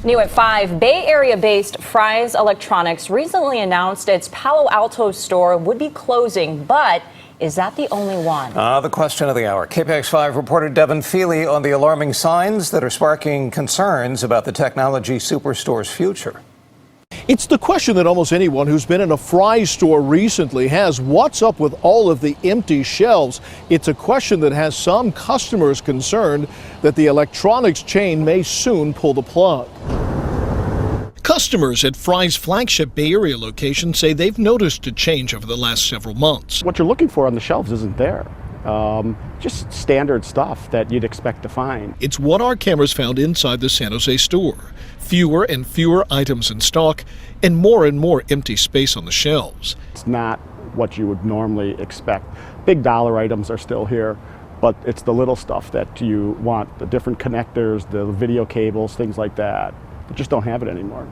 New at 5, Bay Area-based Fry's Electronics recently announced its Palo Alto store would be closing, but is that the only one? The question of the hour. KPIX5 reporter Devin Feely on the alarming signs that are sparking concerns about the technology superstore's future. It's the question that almost anyone who's been in a Fry's store recently has. What's up with all of the empty shelves? It's a question that has some customers concerned that the electronics chain may soon pull the plug. Customers at Fry's flagship Bay Area location say they've noticed a change over the last several months. What you're looking for on the shelves isn't there. Just standard stuff that you'd expect to find. It's what our cameras found inside the San Jose store. Fewer and fewer items in stock and more empty space on the shelves. It's not what you would normally expect. Big dollar items are still here, but it's the little stuff that you want, the different connectors, the video cables, things like that. They just don't have it anymore.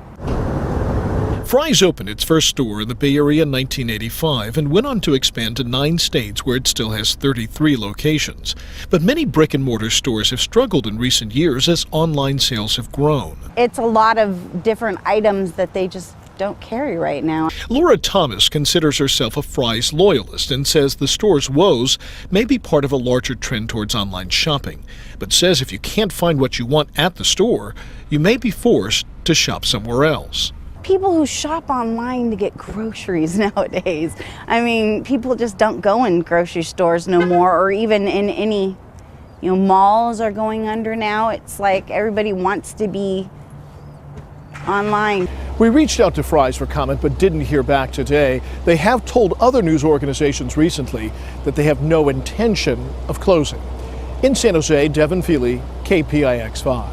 Fry's opened its first store in the Bay Area in 1985 and went on to expand to 9 states where it still has 33 locations. But many brick-and-mortar stores have struggled in recent years as online sales have grown. It's a lot of different items that they just don't carry right now. Laura Thomas considers herself a Fry's loyalist and says the store's woes may be part of a larger trend towards online shopping, but says if you can't find what you want at the store, you may be forced to shop somewhere else. People who shop online to get groceries nowadays. I mean, people just don't go in grocery stores no more, or even in any, malls are going under now. It's like everybody wants to be online. We reached out to Fry's for comment but didn't hear back today. They have told other news organizations recently that they have no intention of closing. In San Jose, Devin Feely, KPIX5.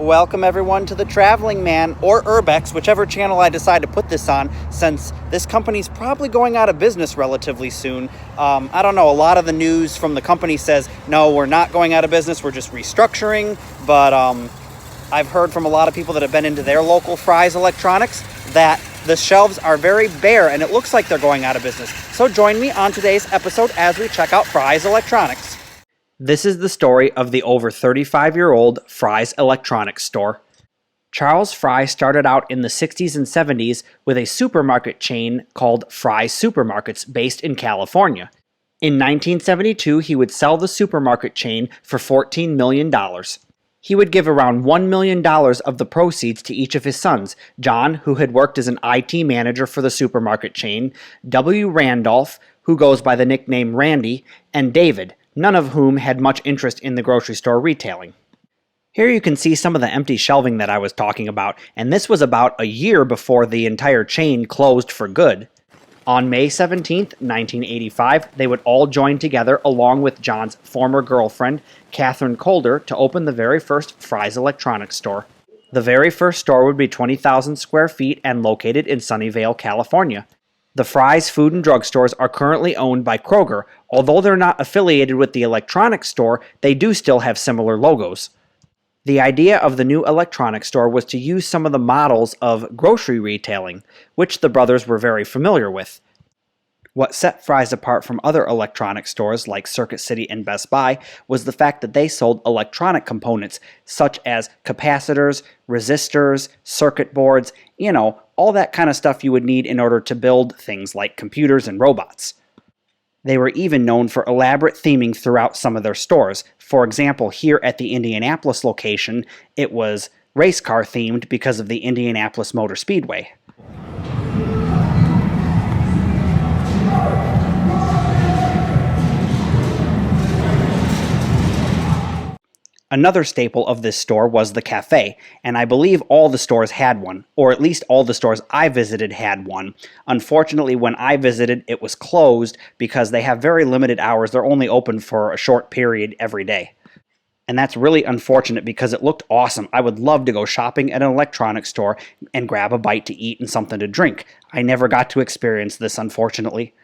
Welcome everyone to the Traveling Man, or Urbex, whichever channel I decide to put this on, since this company's probably going out of business relatively soon. I don't know, a lot of the news from the company says, no, we're not going out of business, we're just restructuring, but I've heard from a lot of people that have been into their local Fry's Electronics that the shelves are very bare and it looks like they're going out of business. So join me on today's episode as we check out Fry's Electronics. This is the story of the over 35-year-old Fry's Electronics store. Charles Fry started out in the 60s and 70s with a supermarket chain called Fry's Supermarkets based in California. In 1972, he would sell the supermarket chain for $14 million. He would give around $1 million of the proceeds to each of his sons, John, who had worked as an IT manager for the supermarket chain, W. Randolph, who goes by the nickname Randy, and David, none of whom had much interest in the grocery store retailing. Here you can see some of the empty shelving that I was talking about, and this was about a year before the entire chain closed for good. On May 17, 1985, they would all join together along with John's former girlfriend, Catherine Calder, to open the very first Fry's Electronics store. The very first store would be 20,000 square feet and located in Sunnyvale, California. The Fry's food and drug stores are currently owned by Kroger. Although they're not affiliated with the electronics store, they do still have similar logos. The idea of the new electronics store was to use some of the models of grocery retailing, which the brothers were very familiar with. What set Fry's apart from other electronics stores like Circuit City and Best Buy was the fact that they sold electronic components such as capacitors, resistors, circuit boards, all that kind of stuff you would need in order to build things like computers and robots. They were even known for elaborate theming throughout some of their stores. For example, here at the Indianapolis location, it was race car themed because of the Indianapolis Motor Speedway. Another staple of this store was the cafe, and I believe all the stores had one, or at least all the stores I visited had one. Unfortunately, when I visited, it was closed because they have very limited hours. They're only open for a short period every day. And that's really unfortunate because it looked awesome. I would love to go shopping at an electronics store and grab a bite to eat and something to drink. I never got to experience this, unfortunately. 「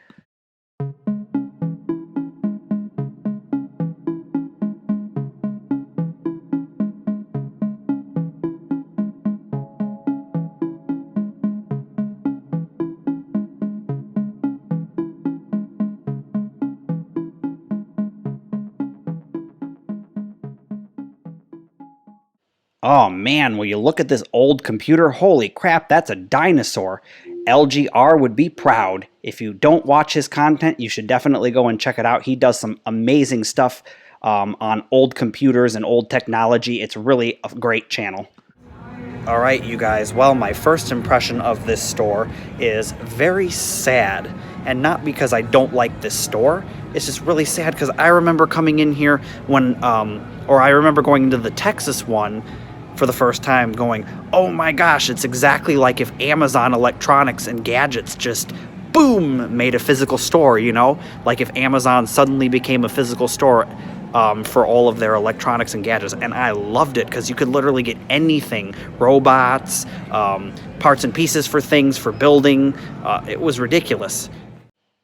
Oh man, will you look at this old computer? Holy crap, that's a dinosaur. LGR would be proud. If you don't watch his content, you should definitely go and check it out. He does some amazing stuff on old computers and old technology. It's really a great channel. All right, you guys, well, my first impression of this store is very sad. And not because I don't like this store, it's just really sad because I remember coming in here when, or I remember going into the Texas one for the first time going, oh my gosh, it's exactly like if Amazon Electronics and Gadgets just, boom, made a physical store, you know? Like if Amazon suddenly became a physical store for all of their electronics and gadgets. And I loved it because you could literally get anything, robots, parts and pieces for things, for building. It was ridiculous.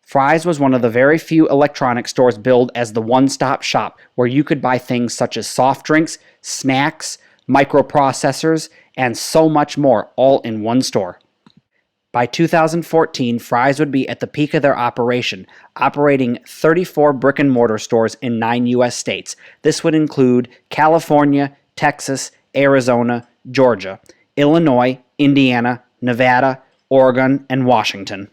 Fry's was one of the very few electronic stores billed as the one-stop shop where you could buy things such as soft drinks, snacks, microprocessors, and so much more, all in one store. By 2014, Fry's would be at the peak of their operation, operating 34 brick-and-mortar stores in 9 U.S. states. This would include California, Texas, Arizona, Georgia, Illinois, Indiana, Nevada, Oregon, and Washington.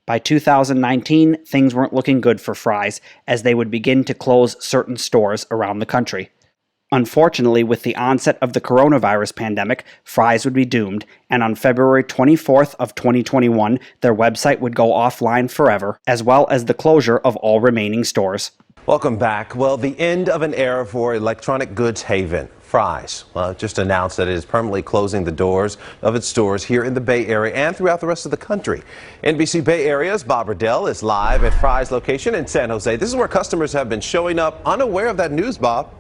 By 2019, things weren't looking good for Fry's, as they would begin to close certain stores around the country. Unfortunately, with the onset of the coronavirus pandemic, Fry's would be doomed, and on February 24th of 2021, their website would go offline forever, as well as the closure of all remaining stores. Welcome back. Well, the end of an era for electronic goods haven, Fry's. Well, it just announced that it is permanently closing the doors of its stores here in the Bay Area and throughout the rest of the country. NBC Bay Area's Bob Riddell is live at Fry's location in San Jose. This is where customers have been showing up unaware of that news, Bob.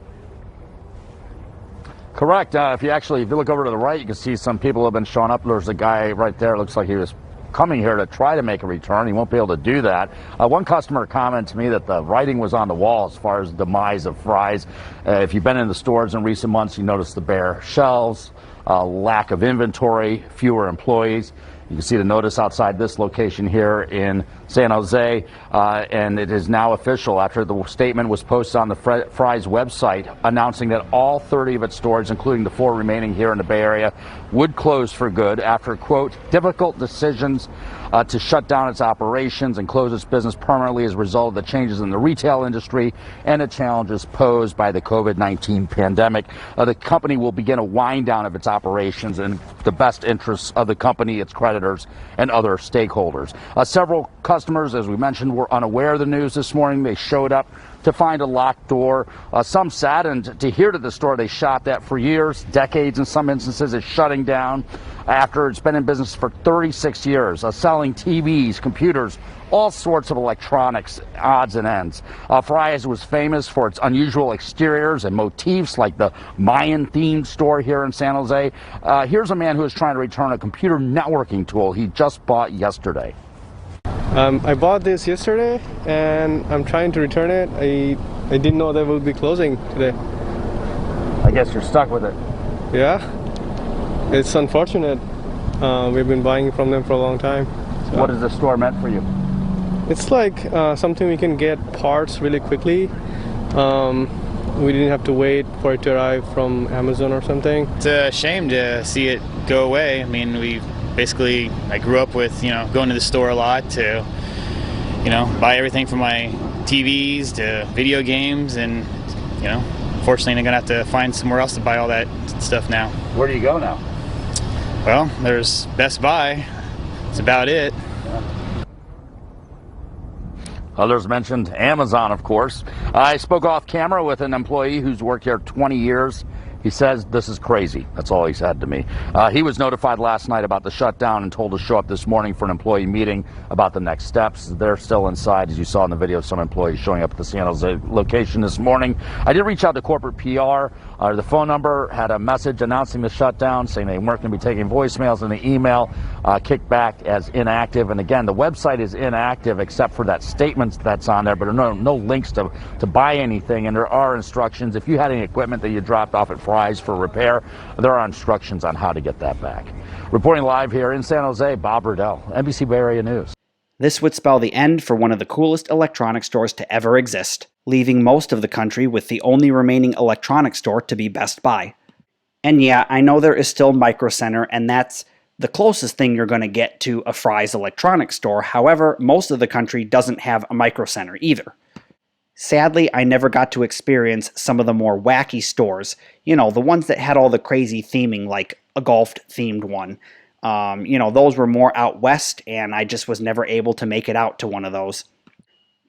Correct. If you look over to the right, you can see some people have been showing up. There's a guy right there. It looks like he was coming here to try to make a return. He won't be able to do that. One customer commented to me that the writing was on the wall as far as the demise of Fry's. If you've been in the stores in recent months, you notice the bare shelves, lack of inventory, fewer employees. You can see the notice outside this location here in San Jose, and it is now official after the statement was posted on the Fry's website announcing that all 30 of its stores, including the 4 remaining here in the Bay Area, would close for good after, quote, difficult decisions to shut down its operations and close its business permanently as a result of the changes in the retail industry and the challenges posed by the COVID-19 pandemic. The company will begin a wind down of its operations in the best interests of the company, its creditors, and other stakeholders. Several customers, as we mentioned, were unaware of the news this morning. They showed up to find a locked door. Some saddened to hear that the store they shopped at for years, decades in some instances, is shutting down after it's been in business for 36 years, selling TVs, computers, all sorts of electronics, odds and ends. Fry's was famous for its unusual exteriors and motifs, like the Mayan-themed store here in San Jose. Here's a man who is trying to return a computer networking tool he just bought yesterday. I bought this yesterday, and I'm trying to return it. I didn't know they would be closing today. I guess you're stuck with it. Yeah, it's unfortunate. We've been buying from them for a long time. So. What is the store meant for you? It's like something we can get parts really quickly. We didn't have to wait for it to arrive from Amazon or something. It's a shame to see it go away. I mean, I grew up with, going to the store a lot to, buy everything from my TVs to video games, and, unfortunately I'm gonna have to find somewhere else to buy all that stuff now. Where do you go now? Well, there's Best Buy. That's about it. Others mentioned Amazon, of course. I spoke off camera with an employee who's worked here 20 years. He says this is crazy. That's all he said to me. He was notified last night about the shutdown and told to show up this morning for an employee meeting about the next steps. They're still inside, as you saw in the video, some employees showing up at the San Jose location this morning. I did reach out to corporate PR. The phone number had a message announcing the shutdown, saying they weren't going to be taking voicemails, and the email kicked back as inactive. And again, the website is inactive except for that statement that's on there, but there are no links to buy anything. And there are instructions. If you had any equipment that you dropped off at Fry's for repair, there are instructions on how to get that back. Reporting live here in San Jose, Bob Riddell, NBC Bay Area News. This would spell the end for one of the coolest electronic stores to ever exist, leaving most of the country with the only remaining electronic store to be Best Buy. And yeah, I know there is still Micro Center, and that's the closest thing you're going to get to a Fry's electronics store. However, most of the country doesn't have a Micro Center either. Sadly, I never got to experience some of the more wacky stores. You know, the ones that had all the crazy theming, like a golf-themed one. You know, those were more out west, and I just was never able to make it out to one of those.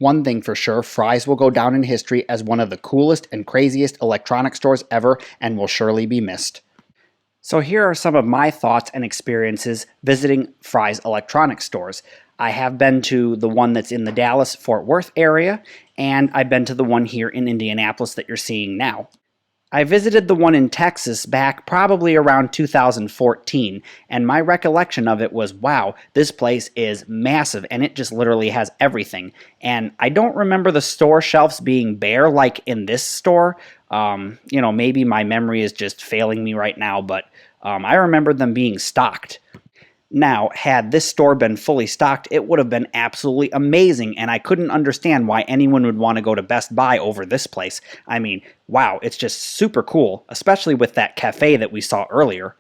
One thing for sure, Fry's will go down in history as one of the coolest and craziest electronic stores ever, and will surely be missed. So here are some of my thoughts and experiences visiting Fry's electronics stores. I have been to the one that's in the Dallas-Fort Worth area, and I've been to the one here in Indianapolis that you're seeing now. I visited the one in Texas back probably around 2014, and my recollection of it was, wow, this place is massive, and it just literally has everything. And I don't remember the store shelves being bare like in this store. You know, maybe my memory is just failing me right now, but I remember them being stocked. Now, had this store been fully stocked, it would have been absolutely amazing, and I couldn't understand why anyone would want to go to Best Buy over this place. I mean, wow, it's just super cool, especially with that cafe that we saw earlier.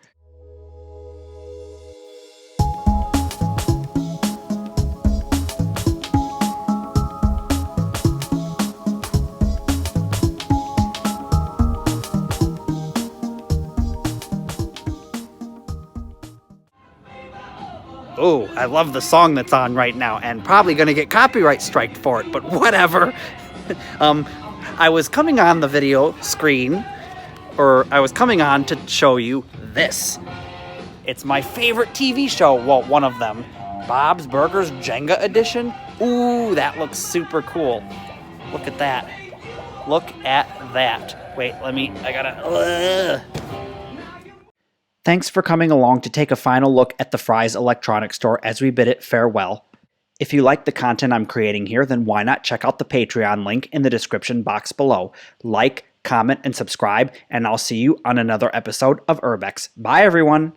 Oh, I love the song that's on right now, and probably going to get copyright striked for it, but whatever. I was coming on the video screen, or I was coming on to show you this. It's my favorite TV show, well, one of them. Bob's Burgers Jenga Edition. Ooh, that looks super cool. Look at that. Look at that. Wait, I gotta... Thanks for coming along to take a final look at the Fry's electronics store as we bid it farewell. If you like the content I'm creating here, then why not check out the Patreon link in the description box below. Like, comment, and subscribe, and I'll see you on another episode of Urbex. Bye, everyone!